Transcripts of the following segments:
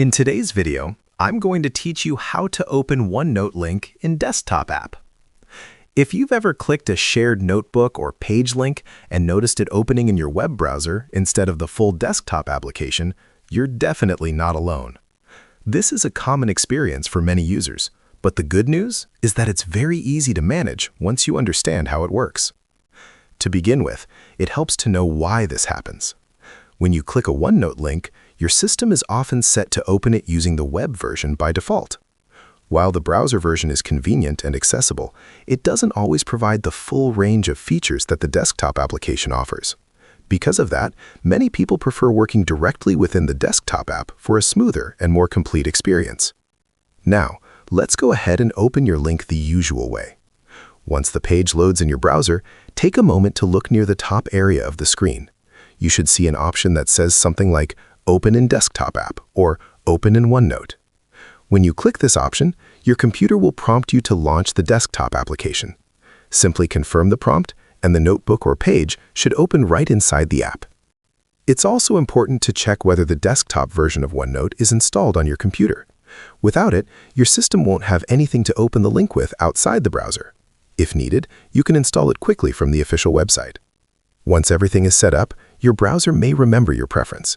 In today's video, I'm going to teach you how to open OneNote link in Desktop app. If you've ever clicked a shared notebook or page link and noticed it opening in your web browser instead of the full desktop application, you're definitely not alone. This is a common experience for many users, but the good news is that it's very easy to manage once you understand how it works. To begin with, it helps to know why this happens. When you click a OneNote link, your system is often set to open it using the web version by default. While the browser version is convenient and accessible, it doesn't always provide the full range of features that the desktop application offers. Because of that, many people prefer working directly within the desktop app for a smoother and more complete experience. Now, let's go ahead and open your link the usual way. Once the page loads in your browser, take a moment to look near the top area of the screen. You should see an option that says something like Open in Desktop app or Open in OneNote. When you click this option, your computer will prompt you to launch the desktop application. Simply confirm the prompt, and the notebook or page should open right inside the app. It's also important to check whether the desktop version of OneNote is installed on your computer. Without it, your system won't have anything to open the link with outside the browser. If needed, you can install it quickly from the official website. Once everything is set up, your browser may remember your preference.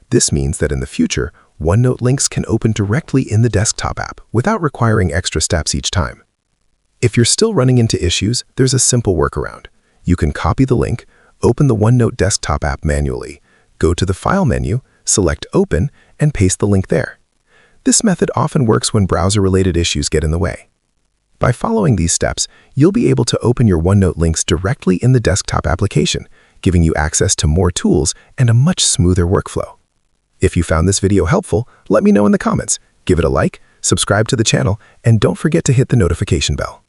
This means that in the future, OneNote links can open directly in the desktop app without requiring extra steps each time. If you're still running into issues, there's a simple workaround. You can copy the link, open the OneNote desktop app manually, go to the File menu, select Open, and paste the link there. This method often works when browser-related issues get in the way. By following these steps, you'll be able to open your OneNote links directly in the desktop application, giving you access to more tools and a much smoother workflow. If you found this video helpful, let me know in the comments. Give it a like, subscribe to the channel, and don't forget to hit the notification bell.